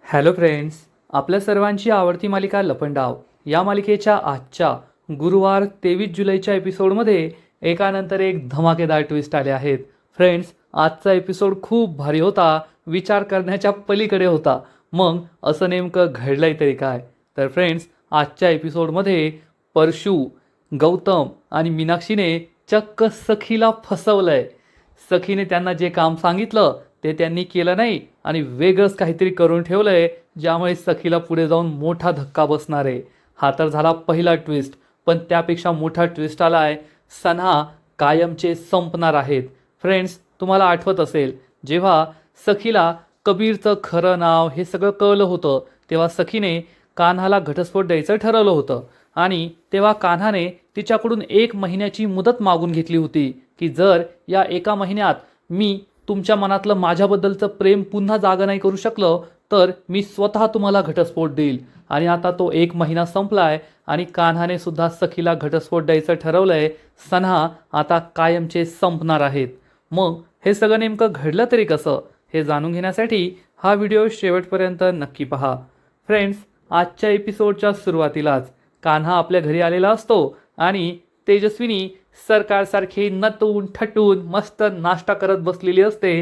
Hello friends, आपल्या सर्वांची आवडती मालिका लपंडाव या मालिकेच्या आजच्या गुरुवार 23 जुलैच्या एपिसोडमध्ये एकानंतर एक धमाकेदार ट्विस्ट आले आहेत. फ्रेंड्स, आजचा एपिसोड खूप भारी होता, विचार करण्याच्या पलीकडे होता. मग असं नेमकं घडलंय तरी काय? तर फ्रेंड्स, आजच्या एपिसोडमध्ये परशू, गौतम आणि मीनाक्षीने चक्क सखीला फसवलंय. सखीने त्यांना जे काम सांगितलं ते त्यांनी केलं नाही आणि वेगळंच काहीतरी करून ठेवलंय, ज्यामुळे सखीला पुढे जाऊन मोठा धक्का बसणार आहे. हा तर झाला पहिला ट्विस्ट, पण त्यापेक्षा मोठा ट्विस्ट आलाय. सन्हा कायमचे संपणार आहेत. फ्रेंड्स, तुम्हाला आठवत असेल, जेव्हा सखीला कबीरचं खरं नाव हे सगळं कळलं होतं, तेव्हा सखीने कान्हाला घटस्फोट द्यायचं ठरवलं होतं आणि तेव्हा कान्हाने तिच्याकडून 1 महिन्याची मुदत मागून घेतली होती की जर या 1 महिन्यात मी तुमच्या मनातलं माझ्याबद्दलचं प्रेम पुन्हा जागा नाही करू शकलं तर मी स्वतः तुम्हाला घटस्फोट देईल. आणि आता तो 1 महिना संपलाय आणि कान्हाने सुद्धा सखीला घटस्फोट द्यायचं ठरवलंय. सन्हा आता कायमचे संपणार आहेत. मग हे सगळं नेमकं घडलं तरी कसं, हे जाणून घेण्यासाठी हा व्हिडिओ शेवटपर्यंत नक्की पहा. फ्रेंड्स, आजच्या एपिसोडच्या सुरुवातीलाच कान्हा आपल्या घरी आलेला असतो आणि तेजस्विनी सरकारसारखी नटून ठटून मस्त नाश्ता करत बसलेली असते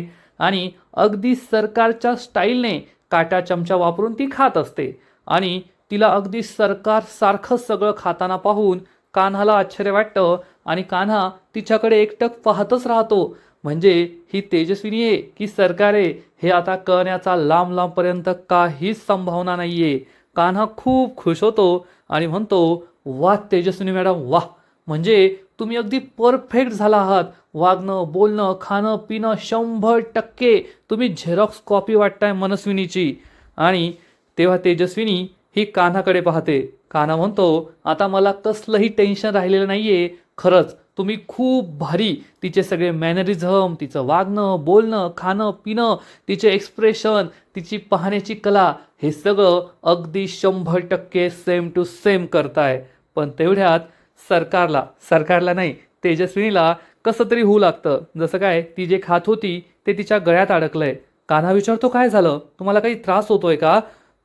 आणि अगदी सरकारच्या स्टाईलने काटा चमचा वापरून ती खात असते आणि तिला अगदी सरकारसारखं सगळं खाताना पाहून कान्हाला आश्चर्य वाटतं आणि कान्हा तिच्याकडे एकटक पाहतच राहतो. म्हणजे ही तेजस्विनी आहे की सरकार आहे हे आता कळण्याचा लांब लांबपर्यंत काहीच संभावना नाही आहे. कान्हा खूप खुश होतो आणि म्हणतो, वाह तेजस्विनी मॅडम, वाह, म्हणजे तुम्ही अगदी परफेक्ट झाला आहात. वागणं, बोलणं, खाणं पिणं 100% तुम्ही झेरॉक्स कॉपी वाटताय मनस्विनीची. आणि तेव्हा तेजस्विनी ही कान्हाकडे पाहते. कान्हा म्हणतो, आता मला कसलंही टेन्शन राहिलेलं नाहीये. खरंच तुम्ही खूप भारी, तिचे सगळे मॅनरिझम, तिचं वागणं, बोलणं, खाणं पिणं, तिचे एक्सप्रेशन, तिची पाहण्याची कला, हे सगळं अगदी 100% सेम टू सेम करताय. पण तेवढ्यात सरकारला नाही, तेजस्विनीला कसं तरी होऊ लागतं. जसं काय ती जे खात होती ते तिच्या गळ्यात अडकलंय. कान्हा विचारतो, काय झालं, तुम्हाला काही त्रास होतोय का,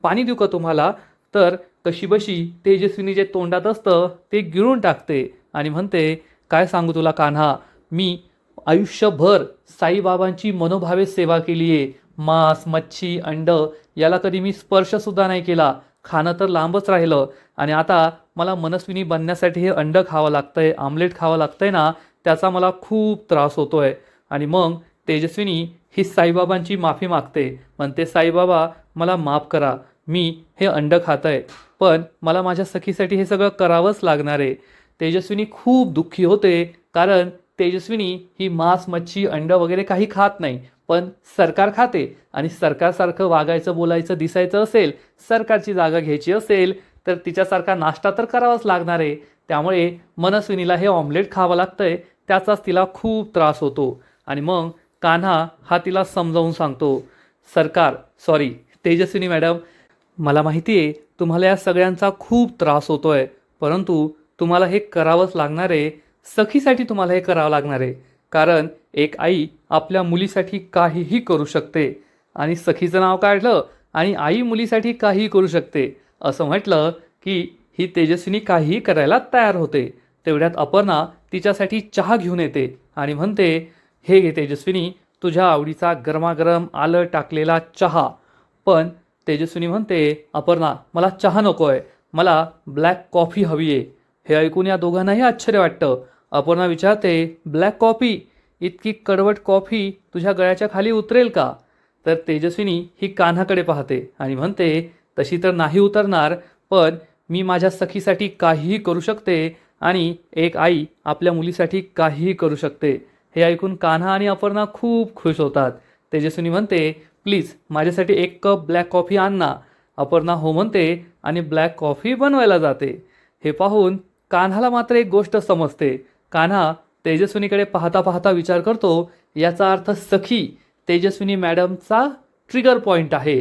पाणी देऊ का तुम्हाला? तर कशीबशी तेजस्विनी जे तोंडात असतं ते गिळून टाकते आणि म्हणते, काय सांगू तुला कान्हा, मी आयुष्यभर साईबाबांची मनोभावे सेवा केली आहे. मांस, मच्छी, अंड याला कधी मी स्पर्शसुद्धा नाही केला. खाणं तर लांबच राहिलं आणि आता मला मनस्विनी बनण्यासाठी हे अंड खावं लागतंय, आमलेट खावं लागतंय ना, त्याचा मला खूप त्रास होतोय. आणि मग तेजस्विनी ही साईबाबांची माफी मागते. म्हणते, साईबाबा मला माफ करा, मी हे अंड खातंय, पण मला माझ्या सखीसाठी हे सगळं करावंच लागणार आहे. तेजस्विनी खूप दुःखी होते, कारण तेजस्विनी ही मांस, मच्छी, अंड वगैरे काही खात नाही, पण सरकार खाते आणि सरकारसारखं वागायचं, बोलायचं, दिसायचं असेल, सरकारची जागा घ्यायची असेल तर तिच्यासारखा नाश्ता तर करावाच लागणार आहे. त्यामुळे मनस्विनीला हे ऑमलेट खावं लागतंय, त्याचाच तिला खूप त्रास होतो. आणि मग कान्हा हा तिला समजावून सांगतो, तेजस्विनी मॅडम, मला माहिती आहे तुम्हाला या सगळ्यांचा खूप त्रास होतोय, परंतु तुम्हाला हे करावंच लागणार आहे. सखीसाठी तुम्हाला हे करावं लागणार आहे, कारण एक आई आपल्या मुलीसाठी काहीही करू शकते. आणि सखीचं नाव काढलं आणि आई मुलीसाठी काहीही करू शकते असं म्हटलं की ही तेजस्विनी काहीही करायला तयार होते. तेवढ्यात अपर्णा तिच्यासाठी चहा घेऊन येते आणि म्हणते, हे घे तेजस्विनी, तुझ्या आवडीचा गरमागरम आलं टाकलेला चहा. पण तेजस्विनी म्हणते, अपर्णा मला चहा नको आहे, मला ब्लॅक कॉफी हवी आहे. हे ऐकून या दोघांनाही आश्चर्य वाटतं. अपर्णा विचारते, ब्लॅक कॉफी, इतकी कडवट कॉफी तुझ्या गळ्याच्या खाली उतरेल का? तर तेजस्विनी ही कान्हाकडे पाहते आणि म्हणते, तशी तर नाही उतरणार, पण मी माझ्या सखीसाठी काहीही करू शकते आणि एक आई आपल्या मुलीसाठी काहीही करू शकते. हे ऐकून कान्हा आणि अपर्णा खूप खुश होतात. तेजस्विनी म्हणते, प्लीज माझ्यासाठी 1 कप ब्लॅक कॉफी आण ना. अपर्णा हो म्हणते आणि ब्लॅक कॉफी बनवायला जाते. हे पाहून कान्हाला मात्र एक गोष्ट समजते. कान्हा तेजस्विनीकडे पाहता पाहता विचार करतो, याचा अर्थ सखी तेजस्विनी मॅडमचा ट्रिगर पॉईंट आहे.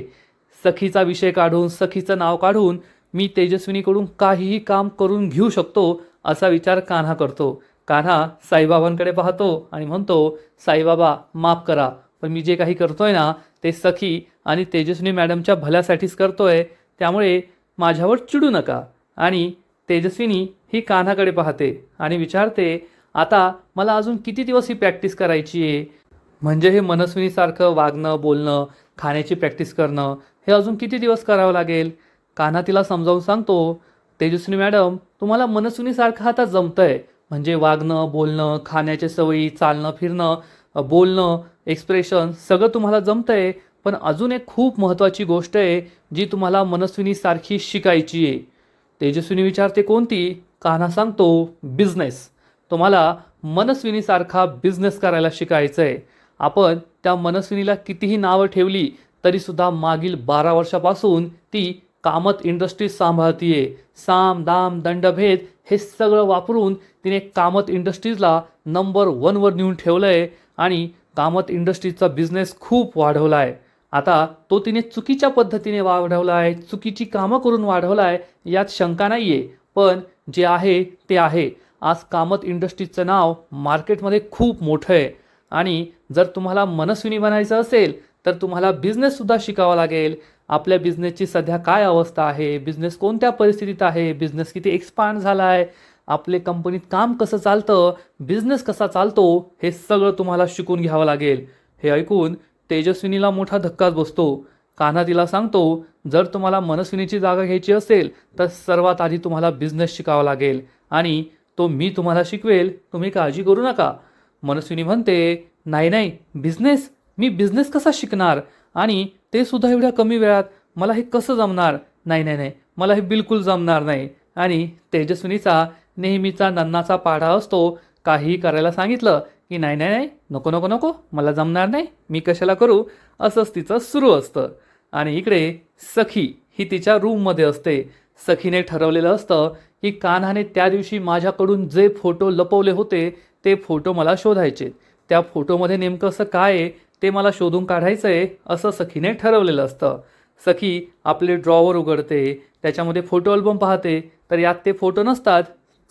सखीचा विषय काढून, सखीचं नाव काढून मी तेजस्विनीकडून काहीही काम करून घेऊ शकतो असा विचार कान्हा करतो. कान्हा साईबाबांकडे पाहतो आणि म्हणतो, साईबाबा माफ करा, पण मी जे काही करतोय ना ते सखी आणि तेजस्विनी मॅडमच्या भल्यासाठीच करतोय, त्यामुळे माझ्यावर चिडू नका. आणि तेजस्विनी ही कान्हाकडे पाहते आणि विचारते, आता मला अजून किती दिवस ही प्रॅक्टिस करायची आहे? म्हणजे हे मनस्विनीसारखं वागणं, बोलणं, खाण्याची प्रॅक्टिस करणं हे अजून किती दिवस करावं लागेल? कान्हा तिला समजावून सांगतो, तेजस्विनी मॅडम तुम्हाला मनस्विनीसारखं आता जमतंय. म्हणजे वागणं, बोलणं, खाण्याच्या सवयी, चालणं, फिरणं, बोलणं, एक्सप्रेशन सगळं तुम्हाला जमतंय. पण अजून एक खूप महत्त्वाची गोष्ट आहे जी तुम्हाला मनस्विनीसारखी शिकायची आहे. तेजस्विनी विचारते, कोणती? कान्हा सांगतो, बिझनेस. तुम्हाला मनस्विनीसारखा बिझनेस करायला शिकायचं आहे. आपण त्या मनस्विनीला कितीही नावं ठेवली तरीसुद्धा मागील 12 वर्षापासून ती कामत इंडस्ट्रीज सांभाळतीये. साम दाम दंडभेद हे सगळं वापरून तिने कामत इंडस्ट्रीजला नंबर 1वर नेऊन ठेवलं आहे आणि कामत इंडस्ट्रीजचा बिझनेस खूप वाढवला आहे. आता तो तिने चुकीच्या पद्धतीने वाढवला आहे, चुकीची कामं करून वाढवला आहे, यात शंका नाही आहे. पण जे आहे ते आहे. आज कामत इंडस्ट्रीजचं नाव मार्केटमध्ये खूप मोठं आहे आणि जर तुम्हाला मनस्विनी बनायचं असेल तर तुम्हाला बिझनेससुद्धा शिकावा लागेल. आपल्या बिझनेसची सध्या काय अवस्था आहे, बिझनेस कोणत्या परिस्थितीत आहे, बिझनेस किती एक्सपांड झाला आहे, आपले कंपनीत काम कसं चालतं, बिझनेस कसा चालतो, हे सगळं तुम्हाला शिकून घ्यावं लागेल. हे ऐकून तेजस्विनीला मोठा धक्काच बसतो. कान्हा तिला सांगतो, जर तुम्हाला मनस्विनीची जागा घ्यायची असेल तर सर्वात आधी तुम्हाला बिझनेस शिकावा लागेल आणि तो मी तुम्हाला शिकवेल, तुम्ही काळजी करू नका. मनस्विनी म्हणते, नाही नाही, बिझनेस? मी बिझनेस कसा शिकणार? आणि ते सुद्धा एवढ्या कमी वेळात? मला हे कसं जमणार? नाही नाही नाही, मला हे बिलकुल जमणार नाही. आणि तेजस्विनीचा नेहमीचा नन्नाचा पाढा असतो, काहीही करायला सांगितलं की नाही नाही नाही, नको नको नको, मला जमणार नाही, मी कशाला करू, असंच तिचं सुरू असतं. आणि इकडे सखी ही तिच्या रूममध्ये असते. सखीने ठरवलेलं असतं की कान्हाने त्या दिवशी माझ्याकडून जे फोटो लपवले होते ते फोटो मला शोधायचे. त्या फोटोमध्ये नेमकं असं काय आहे ते मला शोधून काढायचं आहे, असं सखीने ठरवलेलं असतं. सखी आपले ड्रॉवर उघडते, त्याच्यामध्ये फोटो अल्बम पाहते, तर यात ते फोटो नसतात.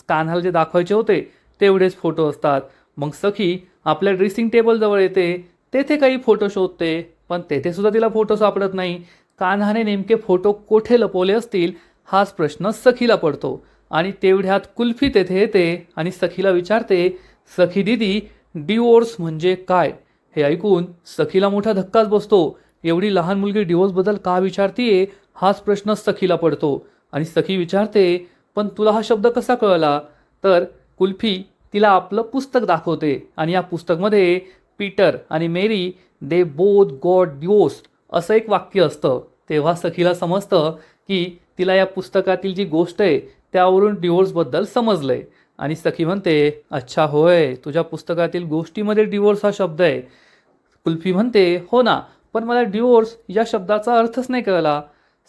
कान्हाला जे दाखवायचे होते तेवढेच फोटो असतात. मग सखी आपल्या ड्रेसिंग टेबलजवळ येते, तेथे काही फोटो शोधते, पण तेथेसुद्धा तिला फोटो सापडत नाही. कान्हाने नेमके फोटो कोठे लपवले असतील हाच प्रश्न सखीला पडतो. आणि तेवढ्यात कुल्फी तेथे येते आणि सखीला विचारते, सखी दिदी, डिवोर्स म्हणजे काय? हे ऐकून सखीला मोठा धक्काच बसतो. एवढी लहान मुलगी डिवोर्सबद्दल का विचारतीये हाच प्रश्न सखीला पडतो. आणि सखी विचारते, पण तुला हा शब्द कसा कळला? तर कुल्फी तिला आपलं पुस्तक दाखवते आणि या पुस्तकमध्ये पीटर आणि मेरी दे बोथ गॉट डिवोर्स्ड असं एक वाक्य असतं. तेव्हा सखीला समजतं की तिला या पुस्तकातील जी गोष्ट आहे त्यावरून डिवोर्सबद्दल समजलंय. आणि सखी म्हणते, अच्छा होय, तुझ्या पुस्तकातील गोष्टीमध्ये डिवोर्स हा शब्द आहे. कुल्फी म्हणते, हो ना, पण मला डिवोर्स या शब्दाचा अर्थच नाही कळला.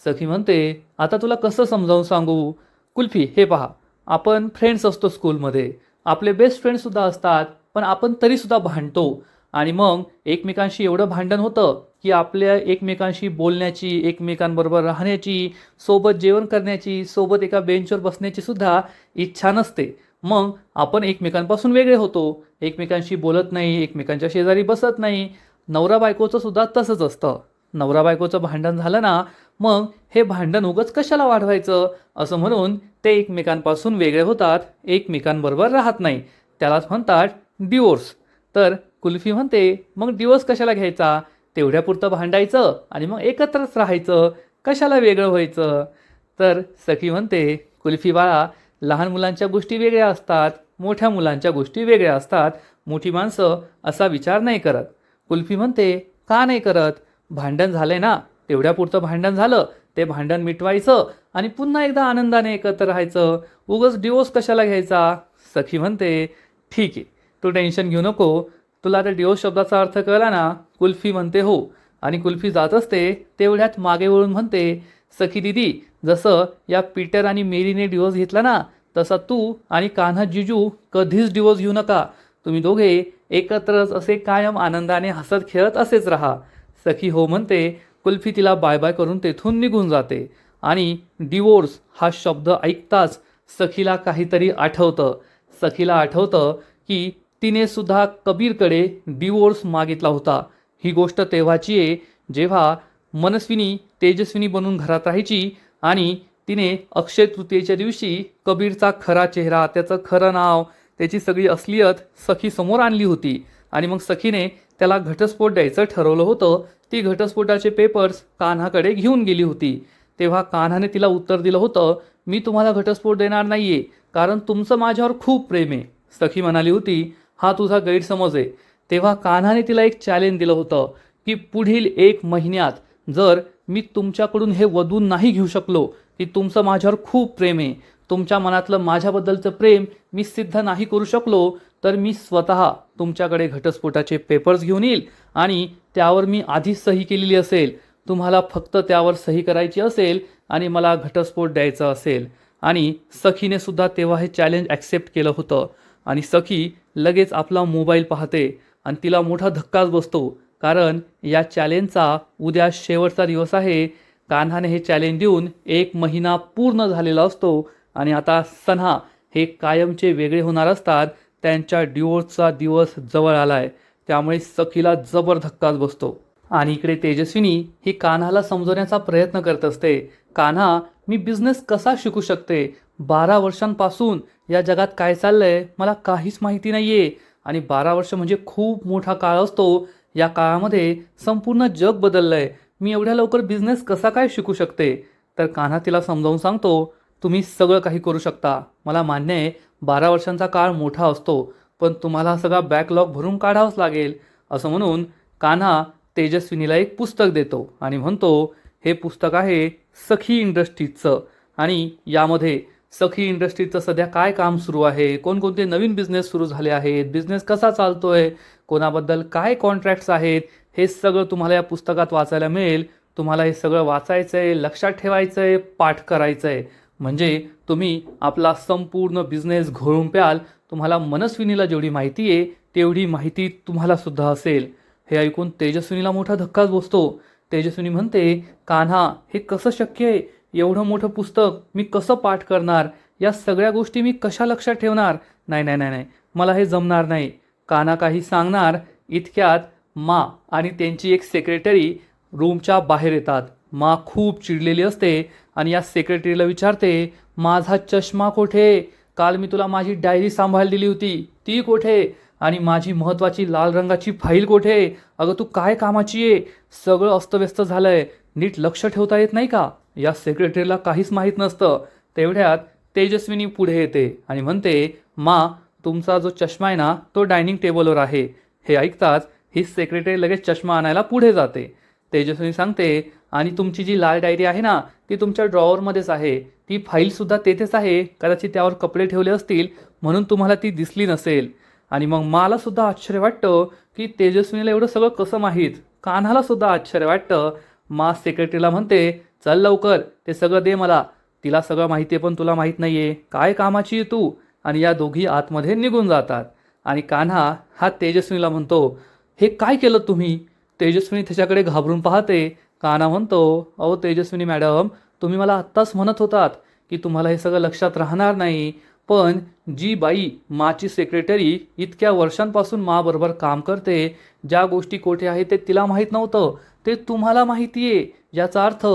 सखी म्हणते, आता तुला कसं समजावून सांगू? कुल्फी, हे पहा, आपण फ्रेंड्स असतो स्कूलमध्ये, आपले बेस्ट फ्रेंड्ससुद्धा असतात, पण आपण तरीसुद्धा भांडतो. आणि मग एकमेकांशी एवढं भांडण होतं की आपल्या एकमेकांशी बोलण्याची, एकमेकांबरोबर राहण्याची, सोबत जेवण करण्याची, सोबत एका बेंचवर बसण्याची सुद्धा इच्छा नसते. मग आपण एकमेकांपासून वेगळे होतो, एकमेकांशी बोलत नाही, एकमेकांच्या शेजारी बसत नाही. नवरा बायकोचं सुद्धा तसंच असतं. नवरा बायकोचं भांडण झालं ना, मग हे भांडण उगाच कशाला वाढवायचं असं म्हणून ते एकमेकांपासून वेगळे होतात, एकमेकांबरोबर राहत नाही. त्यालाच म्हणतात डिवोर्स. तर कुल्फी म्हणते, मग डिवोर्स कशाला घ्यायचा? तेवढ्यापुरतं भांडायचं आणि मग एकत्रच राहायचं, कशाला वेगळं व्हायचं? तर सखी म्हणते, कुल्फी बाळा, लहान मुलांच्या गोष्टी वेगळ्या असतात, मोठ्या मुलांच्या गोष्टी वेगळ्या असतात. मोठी माणसं असा विचार नाही करत. कुल्फी म्हणते, का नाही करत? भांडण झालंय ना, तेवढ्यापुरतं भांडण झालं, ते भांडण मिटवायचं आणि पुन्हा एकदा आनंदाने एकत्र राहायचं, उगाच डिवोर्स कशाला घ्यायचा? सखी म्हणते, ठीक आहे, तू टेन्शन घेऊ नको, तुला आता डिवोर्स शब्दाचा अर्थ कळला ना? कुल्फी म्हणते, हो. आणि कुल्फी जात असते तेवढ्यात मागे वळून म्हणते, सखी दिदी, जसं या पीटर आणि मेरीने डिवोर्स घेतला ना, तसा तू आणि कान्हा जिजू कधीच डिवोर्स घेऊ नका. तुम्ही दोघे एकत्रच असे कायम आनंदाने हसत खेळत असेच राहा. सखी हो म्हणते. कुल्फी तिला बाय बाय करून तेथून निघून जाते. आणि डिवोर्स हा शब्द ऐकताच सखीला काहीतरी आठवतं. सखीला आठवतं की तिने सुद्धा कबीरकडे डिवोर्स मागितला होता. ही गोष्ट तेव्हाची आहे जेव्हा मनस्विनी तेजस्विनी बनून घरात राहायची आणि तिने अक्षय तृतीयेच्या दिवशी कबीरचा खरा चेहरा, त्याचं खरं नाव, त्याची सगळी असलियत सखी समोर आणली होती. आणि मग सखीने त्याला घटस्फोट द्यायचं ठरवलं होतं. ती घटस्फोटाचे पेपर्स कान्हाकडे घेऊन गेली होती. तेव्हा कान्हाने तिला उत्तर दिलं होतं, मी तुम्हाला घटस्फोट देणार नाहीये, कारण तुमचं माझ्यावर खूप प्रेम आहे. सखी म्हणाली होती, हा तुझा गैरसमज आहे. तेव्हा कान्हाने तिला एक चॅलेंज दिलं होतं की पुढील 1 महिन्यात जर मी तुमच्याकडून हे वदून नाही घेऊ शकलो की तुमचं माझ्यावर खूप प्रेम आहे, तुमच्या मनातलं माझ्याबद्दलचं प्रेम मी सिद्ध नाही करू शकलो, तर मी स्वतः तुमच्याकडे घटस्फोटाचे पेपर्स घेऊन येईल आणि त्यावर मी आधीच सही केलेली असेल. तुम्हाला फक्त त्यावर सही करायची असेल आणि मला घटस्फोट द्यायचा असेल. आणि सखीने सुद्धा तेव्हा हे चॅलेंज ॲक्सेप्ट केलं होतं. आणि सखी लगेच आपला मोबाईल पाहते आणि तिला मोठा धक्काच बसतो, कारण या चॅलेंजचा उद्या शेवटचा दिवस आहे. कान्हाने हे चॅलेंज देऊन 1 महिना पूर्ण झालेला असतो आणि आता सन्हा हे कायमचे वेगळे होणार असतात. त्यांच्या डिवोर्सचा दिवस जवळ आलाय, त्यामुळे सखीला जबर धक्काच बसतो. आणि इकडे तेजस्विनी ही कान्हाला समजवण्याचा प्रयत्न करत असते. कान्हा, मी बिझनेस कसा शिकू शकते? 12 वर्षांपासून या जगात काय चाललंय मला काहीच माहिती नाहीये. आणि 12 वर्ष म्हणजे खूप मोठा काळ असतो. या काळामध्ये संपूर्ण जग बदललंय. मी एवढ्या लवकर बिझनेस कसा काय शिकू शकते? तर कान्हा तिला समजावून सांगतो, तुम्ही सगळं काही करू शकता. मला मान्य आहे 12 वर्षांचा काळ मोठा असतो, पण तुम्हाला सगळा बॅकलॉग भरून काढावाच लागेल. असं म्हणून कान्हा तेजस्विनीला एक पुस्तक देतो आणि म्हणतो, हे पुस्तक आहे सखी इंडस्ट्रीजचं. आणि यामध्ये सखी इंडस्ट्रीजचं सध्या काय काम सुरू आहे, कोणकोणते नवीन बिझनेस सुरू झाले आहेत, बिझनेस कसा चालतोय, कोणाबद्दल काय कॉन्ट्रॅक्ट्स आहेत, हे सगळं तुम्हाला या पुस्तकात वाचायला मिळेल. तुम्हाला हे सगळं वाचायचं आहे, लक्षात ठेवायचं आहे, पाठ करायचं आहे. म्हणजे तुम्ही आपला संपूर्ण बिझनेस घोळून प्याल. तुम्हाला मनस्विनीला जेवढी माहिती आहे तेवढी माहिती तुम्हाला सुद्धा असेल. हे ऐकून तेजस्विनीला मोठा धक्काच बसतो. तेजस्विनी म्हणते, कान्हा, हे कसं शक्य आहे? एवढं मोठं पुस्तक मी कसं पाठ करणार? या सगळ्या गोष्टी मी कशा लक्षात ठेवणार? नाही नाही नाही नाही, मला हे जमणार नाही. कान्हा काही सांगणार इतक्यात मा आणि त्यांची एक सेक्रेटरी रूमच्या बाहेर येतात. मा खूप चिडलेली असते आणि या सेक्रेटरीला विचारते, माझा चष्मा कोठे? काल मी तुला माझी डायरी सांभाळ दिली होती, ती कोठे? आणि माझी महत्त्वाची लाल रंगाची फाईल कोठे? अगं तू काय कामाची आहे? सगळं अस्तव्यस्त झालंय, नीट लक्ष ठेवता येत नाही का? या सेक्रेटरीला काहीच माहीत नसतं. तेवढ्यात तेजस्विनी पुढे येते आणि म्हणते, मा, तुमचा जो चष्मा आहे ना तो डायनिंग टेबलवर आहे. हे ऐकताच ही सेक्रेटरी लगेच चष्मा आणायला पुढे जाते. तेजस्विनी सांगते, आणि तुमची जी लाल डायरी आहे ना ती तुमच्या ड्रॉवरमध्येच आहे. ती फाईलसुद्धा तेथेच आहे. कदाचित त्यावर कपडे ठेवले असतील म्हणून तुम्हाला ती दिसली नसेल. आणि मग मला सुद्धा आश्चर्य वाटतं की तेजस्विनीला एवढं सगळं कसं माहीत. कान्हाला सुद्धा आश्चर्य वाटतं. मा सेक्रेटरीला म्हणते, चल लवकर ते सगळं दे मला. तिला सगळं माहिती आहे पण तुला माहीत नाही आहे, काय कामाची आहे तू? आणि या दोघी आतमध्ये निघून जातात. आणि कान्हा हा तेजस्विनीला म्हणतो, हे काय केलं तुम्ही? तेजस्विनी त्याच्याकडे घाबरून पाहते. कान्हा म्हणतो, अहो तेजस्विनी मॅडम, तुम्ही मला आत्ताच म्हणत होतात की तुम्हाला हे सगळं लक्षात राहणार नाही, पण जी बाई माची सेक्रेटरी इतक्या वर्षांपासून माबरोबर काम करते, ज्या गोष्टी कोठे आहेत ते तिला माहीत नव्हतं, ते तुम्हाला माहिती आहे. याचा अर्थ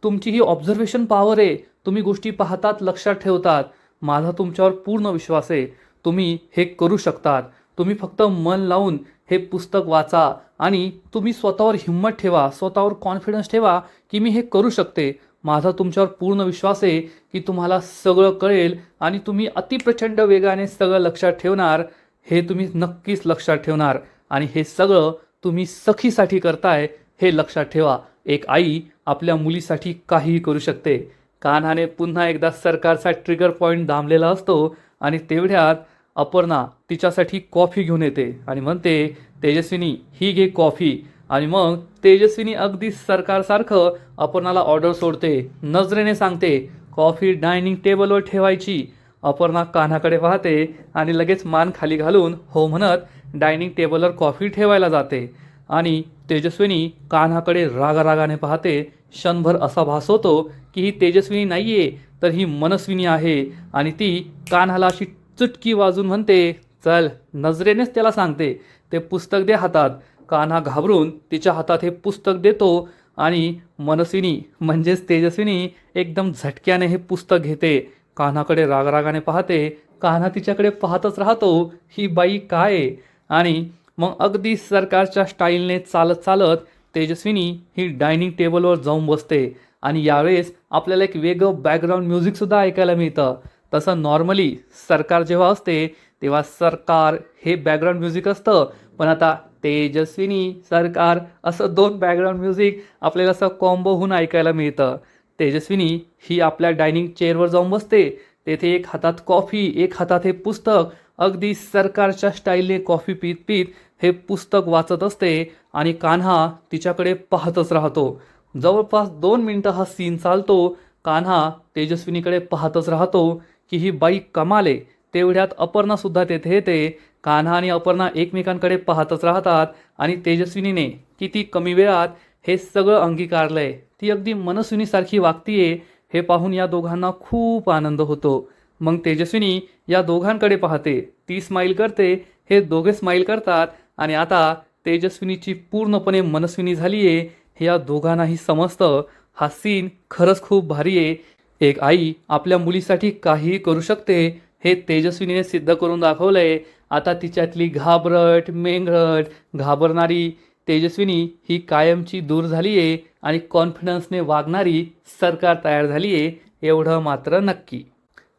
तुमची ही ऑब्झर्वेशन पॉवर आहे. तुम्ही गोष्टी पाहतात, लक्षात ठेवतात. माझा तुमच्यावर पूर्ण विश्वास आहे. तुम्ही हे करू शकतात. तुम्ही फक्त मन लावून हे पुस्तक वाचा आणि तुम्ही स्वतःवर हिंमत ठेवा, स्वतःवर कॉन्फिडन्स ठेवा की मी हे करू शकते. माझा तुमच्यावर पूर्ण विश्वास आहे की तुम्हाला सगळं कळेल आणि तुम्ही अतिप्रचंड वेगाने सगळं लक्षात ठेवणार. हे तुम्ही नक्कीच लक्षात ठेवणार आणि हे सगळं तुम्ही सखीसाठी करताय हे लक्षात ठेवा. एक आई आपल्या मुलीसाठी काहीही करू शकते. कान्हाने पुन्हा एकदा सरकारचा ट्रिगर पॉईंट दामलेला असतो आणि तेवढ्यात अपर्णा तिच्यासाठी कॉफी घेऊन येते आणि म्हणते, तेजस्विनी ही घे कॉफी. आणि मग तेजस्विनी अगदी सरकारसारखं अपर्णाला ऑर्डर सोडते. नजरेने सांगते, कॉफी डायनिंग टेबलवर ठेवायची. अपर्णा कान्हाकडे पाहते आणि लगेच मान खाली घालून हो म्हणत डायनिंग टेबलवर कॉफी ठेवायला जाते. आणि तेजस्विनी कान्हाकडे रागारागाने पाहते. क्षणभर असा भास होतो की ही तेजस्विनी नाही आहे, तर ही मनस्विनी आहे. आणि ती कान्हाला अशी चुटकी वाजून म्हणते, चल. नजरेनेच त्याला सांगते, ते पुस्तक दे हातात. कान्हा घाबरून तिच्या हातात हे पुस्तक देतो आणि मनस्विनी म्हणजेच तेजस्विनी एकदम झटक्याने हे पुस्तक घेते. कान्हाकडे रागाने पाहते. कान्हा तिच्याकडे पाहतच राहतो, ही बाई काय आहे. आणि मग अगदी सरकारच्या स्टाईलने चालत चालत तेजस्विनी ही डायनिंग टेबलवर जाऊन बसते. आणि यावेळेस आपल्याला एक वेगळं बॅकग्राऊंड म्युझिकसुद्धा ऐकायला मिळतं. तसं नॉर्मली सरकार जेव्हा असते तेव्हा सरकार हे बॅकग्राऊंड म्युझिक असतं, पण आता तेजस्विनी सरकार असं दोन बॅकग्राऊंड म्युझिक आपल्याला असं कॉम्बो होऊन ऐकायला मिळतं. तेजस्विनी ही आपल्या डायनिंग चेअरवर जाऊन बसते. तेथे एक हातात कॉफी, एक हातात हे पुस्तक, अगदी सरकारच्या स्टाईलने कॉफी पीत पीत हे पुस्तक वाचत असते. आणि कान्हा तिच्याकडे पाहतच राहतो. जवळपास 2 मिनिटं हा सीन चालतो. कान्हा तेजस्विनीकडे पाहतच राहतो की ही बाई कमाल आहे. तेवढ्यात अपर्णासुद्धा तेथे येते. कान्हा आणि अपर्णा एकमेकांकडे पाहतच राहतात आणि तेजस्विनीने किती कमी वेळात हे सगळं अंगीकारलंय, ती अगदी मनस्विनीसारखी वागतीये, हे पाहून या दोघांना खूप आनंद होतो. मग तेजस्विनी या दोघांकडे पाहते, ती स्माईल करते, हे दोघे स्माईल करतात आणि आता तेजस्विनीची पूर्णपणे मनस्विनी झाली आहे हे या दोघांनाही समजतं. हा सीन खरंच खूप भारी आहे. एक आई आपल्या मुलीसाठी काहीही करू शकते हे तेजस्विनीने सिद्ध करून दाखवलंय. आता तिच्यातली घाबरट, मेंगरट, घाबरणारी तेजस्विनी ही कायमची दूर झाली आहे आणि कॉन्फिडन्सने वागणारी सरकार तयार झाली आहे, एवढं मात्र नक्की.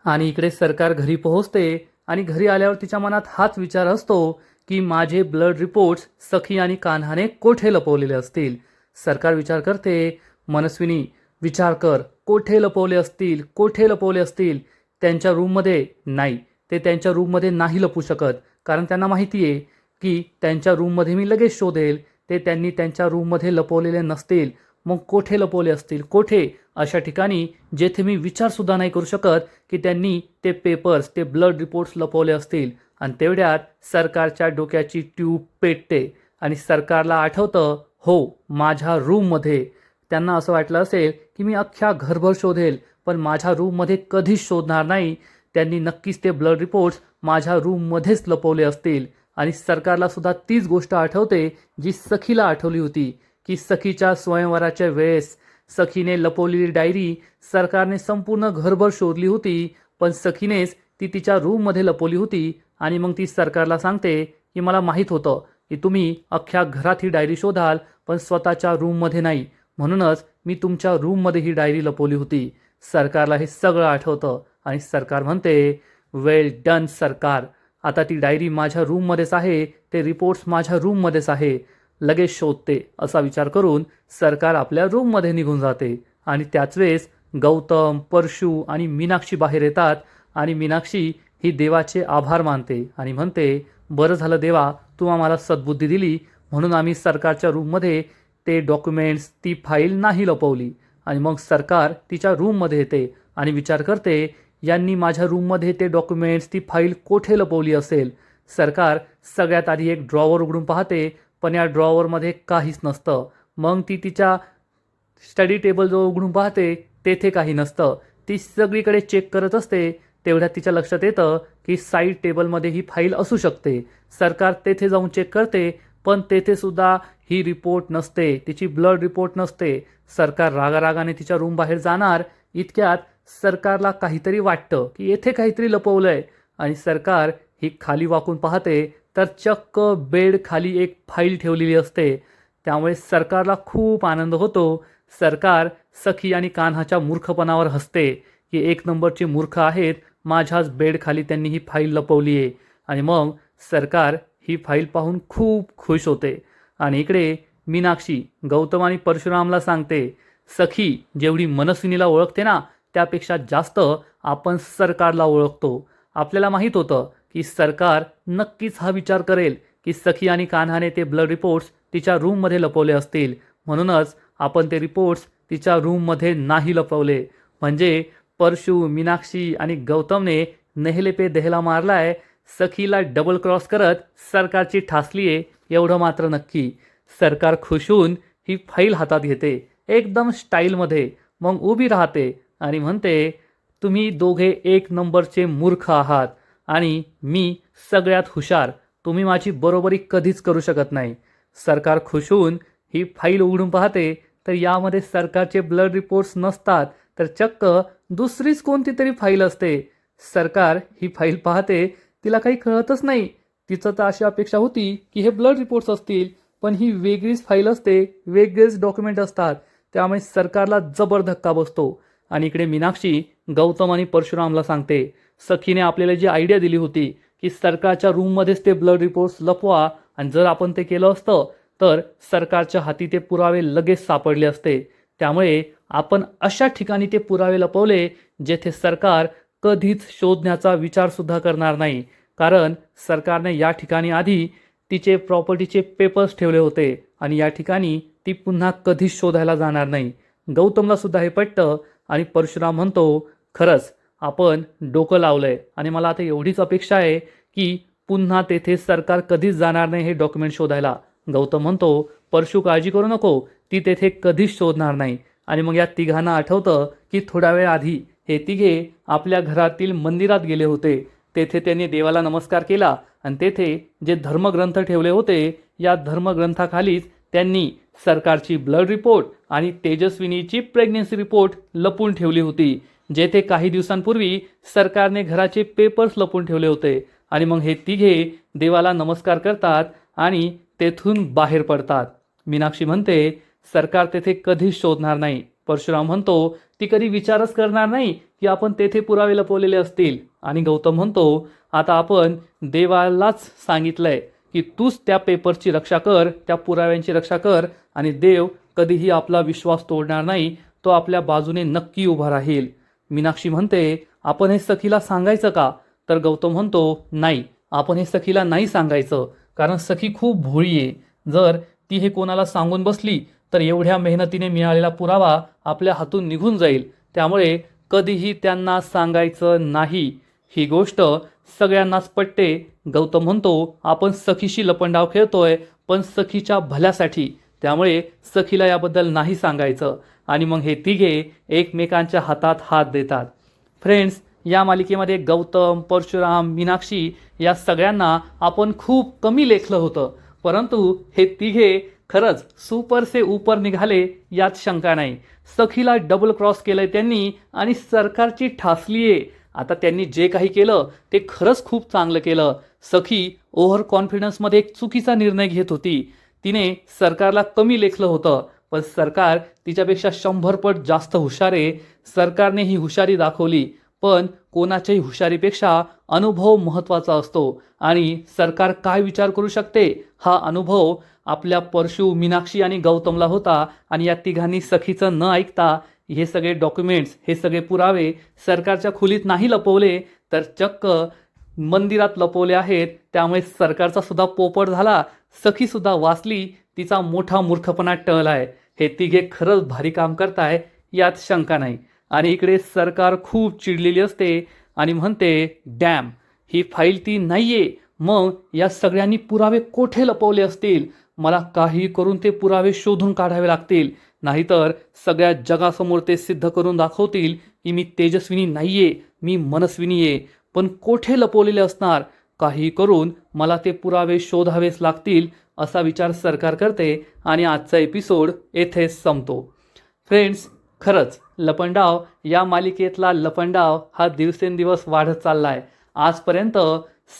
आणि इकडे सरकार घरी पोहोचते आणि घरी आल्यावर तिच्या मनात हाच विचार असतो की माझे ब्लड रिपोर्ट्स सखी आणि कान्हाने कोठे लपवलेले असतील. सरकार विचार करते, मनस्विनी विचार कर, कोठे लपवले असतील, कोठे लपवले असतील. त्यांच्या रूममध्ये नाही, ते त्यांच्या रूममध्ये नाही लपू शकत, कारण त्यांना माहिती आहे की त्यांच्या रूममध्ये मी लगेच शोधेल. ते त्यांनी त्यांच्या रूममध्ये लपवलेले नसतील. मग कोठे लपवले असतील, कोठे? अशा ठिकाणी जेथे मी विचारसुद्धा नाही करू शकत की त्यांनी ते पेपर्स, ते ब्लड रिपोर्ट्स लपवले असतील. आणि तेवढ्यात सरकारच्या डोक्याची ट्यूब पेटते आणि सरकारला आठवतं, हो, माझ्या रूममध्ये. त्यांना असं वाटलं असेल की मी अख्ख्या घरभर शोधेल, पण माझ्या रूममध्ये कधीच शोधणार नाही. त्यांनी नक्कीच ते ब्लड रिपोर्ट्स माझ्या रूममध्येच लपवले असतील. आणि सरकारला सुद्धा तीच गोष्ट आठवते जी सखीला आठवली होती की सखीच्या स्वयंवराच्या वेळेस सखीने लपवलेली डायरी सरकारने संपूर्ण घरभर शोधली होती, पण सखीनेच ती तिच्या रूममध्ये लपवली होती. आणि मग ती सरकारला सांगते की मला माहीत होतं की तुम्ही अख्ख्या घरात ही डायरी शोधाल, पण स्वतःच्या रूममध्ये नाही, म्हणूनच मी तुमच्या रूममध्ये ही डायरी लपवली होती. सरकारला हे सगळं आठवतं आणि सरकार म्हणते, वेल डन सरकार, आता ती डायरी माझ्या रूममध्येच आहे, ते रिपोर्ट्स माझ्या रूममध्येच आहे, लगेच शोधते. असा विचार करून सरकार आपल्या रूममध्ये निघून जाते. आणि त्याच वेळेस गौतम, परशू आणि मीनाक्षी बाहेर येतात. आणि मीनाक्षी ही देवाचे आभार मानते आणि म्हणते, बरं झालं देवा, तू आम्हाला सद्बुद्धी दिली, म्हणून आम्ही सरकारच्या रूममध्ये ते डॉक्युमेंट्स, ती फाईल नाही लपवली. आणि मग सरकार तिच्या रूममध्ये येते आणि विचार करते, यांनी माझ्या रूममध्ये ते डॉक्युमेंट्स, ती फाईल कोठे लपवली असेल. सरकार सगळ्यात आधी एक ड्रॉवर उघडून पाहते, पण या ड्रॉवरमध्ये काहीच नसतं. मग ती तिच्या स्टडी टेबल जो उघडून पाहते, तेथे काही नसतं. ती सगळीकडे चेक करत असते. तेवढ्यात तिच्या लक्षात येतं की साईड टेबलमध्ये ही फाईल असू शकते. सरकार तेथे जाऊन चेक करते, पण तेथे सुद्धा ही रिपोर्ट नसते, तिची ब्लड रिपोर्ट नसते. सरकार रागाने तिच्या रूम बाहेर जाणार, इतक्यात सरकारला काहीतरी वाटतं की येथे काहीतरी लपवलंय. आणि सरकार ही खाली वाकून पाहते, तर चक्क बेड खाली एक फाईल ठेवलेली असते. त्यामुळे सरकारला खूप आनंद होतो. सरकार सखी आणि कान्हाच्या मूर्खपणावर हसते की 1 नंबरचे मूर्ख आहेत, माझ्याच बेड खाली त्यांनी ही फाईल लपवली आहे. आणि मग सरकार ही फाईल पाहून खूप खुश होते. आणि इकडे मीनाक्षी गौतम आणि परशुरामला सांगते, सखी जेवढी मनस्विनीला ओळखते ना, त्यापेक्षा जास्त आपण सरकारला ओळखतो. आपल्याला माहीत होतं की सरकार नक्कीच हा विचार करेल की सखी आणि कान्हाने ते ब्लड रिपोर्ट्स तिच्या रूममध्ये लपवले असतील, म्हणूनच आपण ते रिपोर्ट्स तिच्या रूममध्ये नाही लपवले. म्हणजे परशू, मीनाक्षी आणि गौतमने नेहले पे देहला मारलाय, सखीला डबल क्रॉस करत सरकारची ठासली आहे, एवढं मात्र नक्की. सरकार खुश होऊन ही फाईल हातात घेते एकदम स्टाईलमध्ये, मग उभी राहते आणि म्हणते, तुम्ही दोघे 1 नंबरचे मूर्ख आहात आणि मी सगळ्यात हुशार, तुम्ही माझी बरोबरी कधीच करू शकत नाही. सरकार खुश होऊन ही फाईल उघडून पाहते तर यामध्ये सरकारचे ब्लड रिपोर्ट्स नसतात, तर चक्क दुसरीच कोणती तरी फाईल असते. सरकार ही फाईल पाहते, तिला काही कळतच नाही. तिचं तर अशी अपेक्षा होती की हे ब्लड रिपोर्ट्स असतील, पण ही वेगळीच फाईल असते, वेगळेच डॉक्युमेंट असतात. त्यामुळे सरकारला जबर धक्का बसतो. आणि इकडे मीनाक्षी गौतम आणि परशुरामला सांगते, सखीने आपल्याला जी आयडिया दिली होती की सरकारच्या रूममध्येच ते ब्लड रिपोर्ट्स लपवा, आणि जर आपण ते केलं असतं तर सरकारच्या हाती ते पुरावे लगेच सापडले असते. त्यामुळे आपण अशा ठिकाणी ते पुरावे लपवले जेथे सरकार कधीच शोधण्याचा विचारसुद्धा करणार नाही. कारण सरकारने या ठिकाणी आधी तिचे प्रॉपर्टीचे पेपर्स ठेवले होते आणि या ठिकाणी ती पुन्हा कधीच शोधायला जाणार नाही. गौतमला सुद्धा हे पटतं आणि परशुराम म्हणतो, खरंच आपण डोकं लावलंय आणि मला आता एवढीच अपेक्षा आहे की पुन्हा तेथे सरकार कधीच जाणार नाही हे डॉक्युमेंट शोधायला. गौतम म्हणतो, परशु काळजी करू नको, ती तेथे कधीच शोधणार नाही. आणि मग या तिघांना आठवतं की थोड्या वेळ आधी हे तिघे आपल्या घरातील मंदिरात गेले होते. तेथे त्यांनी देवाला नमस्कार केला आणि तेथे जे धर्मग्रंथ ठेवले होते, या धर्मग्रंथाखालीच त्यांनी सरकारची ब्लड रिपोर्ट आणि तेजस्विनीची प्रेग्नन्सी रिपोर्ट लपून ठेवली होती, जेथे काही दिवसांपूर्वी सरकारने घराचे पेपर्स लपून ठेवले होते. आणि मग हे तिघे देवाला नमस्कार करतात आणि तेथून बाहेर पडतात. मीनाक्षी म्हणते, सरकार तेथे कधीच शोधणार नाही. परशुराम म्हणतो, ती कधी विचारच करणार नाही की आपण तेथे पुरावे लपवलेले असतील. आणि गौतम म्हणतो, आता आपण देवालाच सांगितलंय की तूच त्या पेपरची रक्षा कर, त्या पुराव्यांची रक्षा कर, आणि देव कधीही आपला विश्वास तोडणार नाही, तो आपल्या बाजूने नक्की उभा राहील. मीनाक्षी म्हणते, आपण हे सखीला सांगायचं का? तर गौतम म्हणतो, नाही, आपण हे सखीला नाही सांगायचं, कारण सखी खूप भोळी आहे. जर ती हे कोणाला सांगून बसली तर एवढ्या मेहनतीने मिळालेला पुरावा आपल्या हातून निघून जाईल. त्यामुळे कधीही त्यांना सांगायचं नाही. ही गोष्ट सगळ्यांनाच पटते. गौतम म्हणतो, आपण सखीशी लपंडाव खेळतोय, पण सखीच्या भल्यासाठी, त्यामुळे सखीला याबद्दल नाही सांगायचं. आणि मग हे तिघे एकमेकांच्या हातात हात देतात. फ्रेंड्स, या मालिकेमध्ये गौतम, परशुराम, मीनाक्षी या सगळ्यांना आपण खूप कमी लेखलं होतं, परंतु हे तिघे खरंच सुपर से ऊपर निघाले यात शंका नाही. सखीला डबल क्रॉस केलंय त्यांनी आणि सरकारची ठासली आहे. आता त्यांनी जे काही केलं ते खरंच खूप चांगलं केलं. सखी ओव्हर कॉन्फिडन्समध्ये एक चुकीचा निर्णय घेत होती. तिने सरकारला कमी लेखलं होतं, पण सरकार तिच्यापेक्षा 100 पट जास्त हुशार आहे. सरकारने ही हुशारी दाखवली, पण कोणाच्याही हुशारीपेक्षा अनुभव महत्त्वाचा असतो. आणि सरकार काय विचार करू शकते हा अनुभव आपल्या परशु, मीनाक्षी आणि गौतमला होता. आणि या तिघांनी सखीचं न ऐकता हे सगळे डॉक्युमेंट्स, हे सगळे पुरावे सरकारच्या खोलीत नाही लपवले, तर चक्क मंदिरात लपवले आहेत. त्यामुळे सरकारचा सुद्धा पोपट झाला, सखीसुद्धा वाचली, तिचा मोठा मूर्खपणा टळलाय. हे तिघे खरंच भारी काम करताय यात शंका नाही. आणि इकडे सरकार खूप चिडलेली असते आणि म्हणते, डॅम, ही फाईल ती नाहीये, मग या सगळ्यांनी पुरावे कोठे लपवले असतील? मला काही करून ते पुरावे शोधून काढावे लागतील, नाहीतर सगळ्या जगासमोर ते सिद्ध करून दाखवतील की मी तेजस्विनी नाहीये, मी मनस्विनी आहे. पण कोठे लपवलेले असणार? काही करून मला ते पुरावे शोधावेच लागतील, असा विचार सरकार करते. आणि आजचा एपिसोड येथेच संपतो. फ्रेंड्स, खरंच लपंडाव या मालिकेतला लपंडाव हा दिवसेंदिवस वाढत चाललाय. आजपर्यंत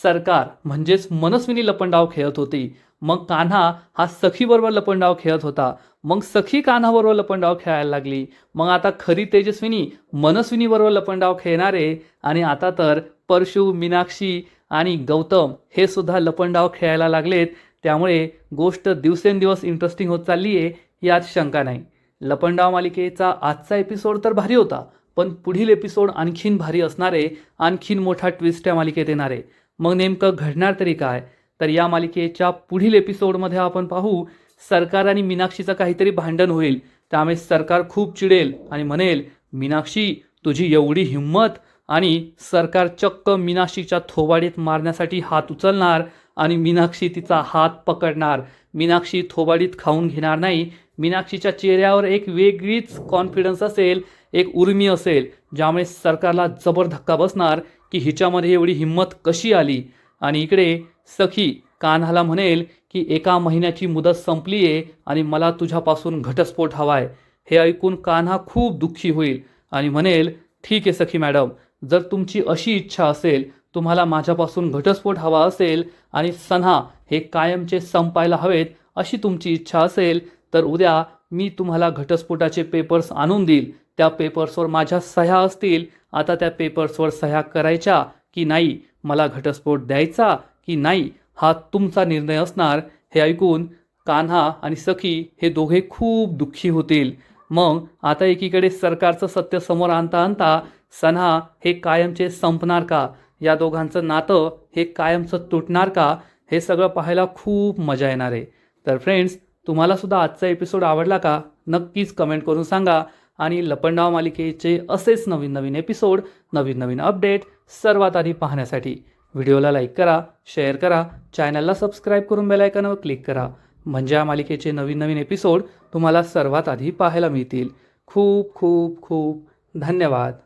सरकार म्हणजेच मनस्विनी लपंडाव खेळत होती, मग कान्हा हा सखीबरोबर लपंडाव खेळत होता, मग सखी कान्हाबरोबर लपंडाव खेळायला लागली, मग आता खरी तेजस्विनी मनस्विनीबरोबर लपंडाव खेळणारे, आणि आता तर परशु, मीनाक्षी आणि गौतम हे सुद्धा लपंडाव खेळायला लागलेत. त्यामुळे गोष्ट दिवसेंदिवस इंटरेस्टिंग होत चालली आहे यात शंका नाही. लपंडाव मालिकेचा आजचा एपिसोड तर भारी होता, पण पुढील एपिसोड आणखीन भारी असणार आहे. आणखीन मोठा ट्विस्ट या मालिकेत येणार आहे. मग नेमकं घडणार तरी काय? तर या मालिकेच्या पुढील एपिसोडमध्ये आपण पाहू, सरकार आणि मीनाक्षीचं काहीतरी भांडण होईल. त्यामुळे सरकार खूप चिडेल आणि म्हणेल, मीनाक्षी, तुझी एवढी हिंमत? आणि सरकार चक्क मीनाक्षीच्या थोबाडीत मारण्यासाठी हात उचलणार आणि मीनाक्षी तिचा हात पकडणार. मीनाक्षी थोबाडीत खाऊन घेणार नाही. मीनाक्षीच्या चेहऱ्यावर एक वेगळीच कॉन्फिडन्स असेल, एक उर्मी असेल, ज्यामुळे सरकारला जबर धक्का बसणार की हिच्यामध्ये एवढी हिंमत कशी आली. आणि इकडे सखी कान्हाला म्हणेल की 1 महिन्याची मुदत संपली आहे आणि मला तुझ्यापासून घटस्फोट हवा आहे. हे ऐकून कान्हा खूप दुःखी होईल आणि म्हणेल, ठीक आहे सखी मॅडम, जर तुमची अशी इच्छा असेल, तुम्हाला माझ्यापासून घटस्फोट हवा असेल आणि सन्हा हे कायमचे संपायला हवेत अशी तुमची इच्छा असेल, तर उद्या मी तुम्हाला घटस्फोटाचे पेपर्स आणून देईल. त्या पेपर्सवर माझ्या सह्या असतील. आता त्या पेपर्सवर सह्या करायच्या की नाही, मला घटस्फोट द्यायचा की नाही, हा तुमचा निर्णय असणार. हे ऐकून कान्हा आणि सखी हे दोघे खूप दुःखी होतील. मग आता एकीकडे सरकारचं सत्य समोर आणता आणता सन्हा हे कायमचे संपणार का, या दोघांचं नातं हे कायमचं तुटणार का, हे सगळं पाहायला खूप मजा येणार आहे. तर फ्रेंड्स, तुम्हाला सुद्धा आजचा एपिसोड आवडला का? नक्कीच कमेंट करून सांगा. आणि लपंडाव मालिकेचे असेच नवीन नवीन एपिसोड, नवीन नवीन अपडेट सर्वात आधी पाहण्यासाठी व्हिडिओला लाईक करा, शेअर करा, चॅनलला सबस्क्राईब करून बेल आयकॉनवर क्लिक करा. म्हणजे या मालिकेचे नवीन नवीन एपिसोड तुम्हाला सर्वात आधी पाहायला मिळतील. खूप खूप खूप धन्यवाद.